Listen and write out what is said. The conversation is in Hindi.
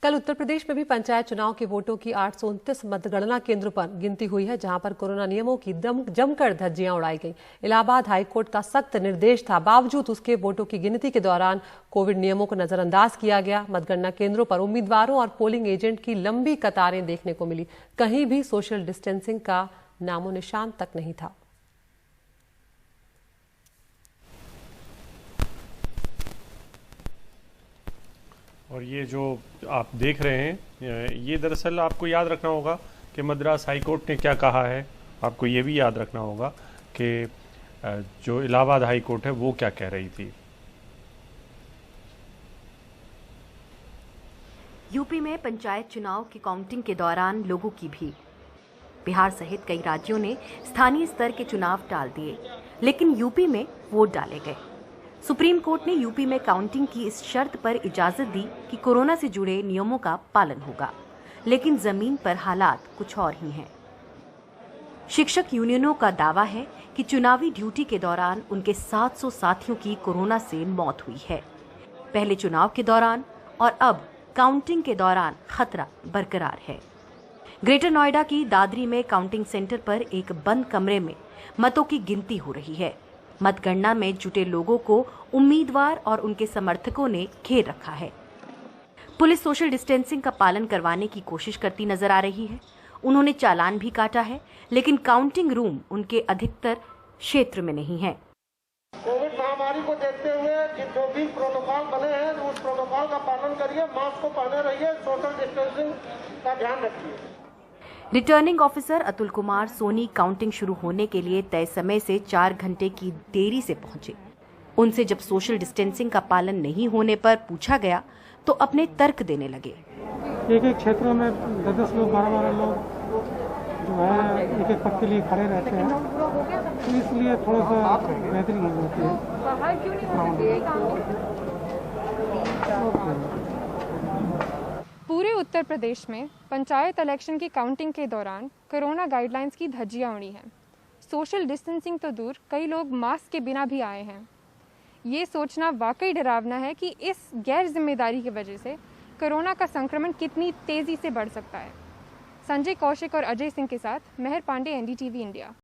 कल उत्तर प्रदेश में भी पंचायत चुनाव के वोटों की 829 मतगणना केंद्रों पर गिनती हुई है, जहां पर कोरोना नियमों की जमकर धज्जियां उड़ाई गई। इलाहाबाद हाईकोर्ट का सख्त निर्देश था, बावजूद उसके वोटों की गिनती के दौरान कोविड नियमों को नजरअंदाज किया गया। मतगणना केंद्रों पर उम्मीदवारों और पोलिंग एजेंट की लंबी कतारें देखने को मिली। कहीं भी सोशल डिस्टेंसिंग का नामो निशान तक नहीं था। और ये जो आप देख रहे हैं, ये दरअसल आपको याद रखना होगा कि मद्रास हाई कोर्ट ने क्या कहा है। आपको ये भी याद रखना होगा कि जो इलाहाबाद हाई कोर्ट है वो क्या कह रही थी। यूपी में पंचायत चुनाव की काउंटिंग के दौरान लोगों की भीड़। बिहार सहित कई राज्यों ने स्थानीय स्तर के चुनाव टाल दिए, लेकिन यूपी में वोट डाले गए। सुप्रीम कोर्ट ने यूपी में काउंटिंग की इस शर्त पर इजाजत दी कि कोरोना से जुड़े नियमों का पालन होगा, लेकिन जमीन पर हालात कुछ और ही हैं। शिक्षक यूनियनों का दावा है कि चुनावी ड्यूटी के दौरान उनके 700 साथियों की कोरोना से मौत हुई है। पहले चुनाव के दौरान और अब काउंटिंग के दौरान खतरा बरकरार है। ग्रेटर नोएडा की दादरी में काउंटिंग सेंटर पर एक बंद कमरे में मतों की गिनती हो रही है। मतगणना में जुटे लोगों को उम्मीदवार और उनके समर्थकों ने घेर रखा है। पुलिस सोशल डिस्टेंसिंग का पालन करवाने की कोशिश करती नजर आ रही है। उन्होंने चालान भी काटा है, लेकिन काउंटिंग रूम उनके अधिकतर क्षेत्र में नहीं है। कोविड महामारी को देखते हुए जो भी प्रोटोकॉल बने हैं उस प्रोटोकॉल का पालन करिए, मास्क को पहने रहिए, सोशल डिस्टेंसिंग का ध्यान रखिए। Returning officer Atul Kumar Soni counting शुरू होने के लिए तय समय से 4 घंटे की देरी से पहुंचे। उनसे जब सोशल डिस्टेंसिंग का पालन नहीं होने पर पूछा गया तो अपने तर्क देने लगे। एक क्षेत्रों में 10-10 लोग, 12-12 लोग जो है एक पद के लिए खड़े रहते हैं, तो इसलिए थोड़ा सा बेहतरी हो जाती है। बाहर क्यों नहीं हो सकती काउंटिंग? पूरे उत्तर प्रदेश में पंचायत इलेक्शन की काउंटिंग के दौरान कोरोना गाइडलाइंस की धज्जियां उड़ी हैं। सोशल डिस्टेंसिंग तो दूर, कई लोग मास्क के बिना भी आए हैं। ये सोचना वाकई डरावना है कि इस गैर जिम्मेदारी की वजह से कोरोना का संक्रमण कितनी तेजी से बढ़ सकता है। संजय कौशिक और अजय सिंह के साथ मेहर पांडे, NDTV इंडिया।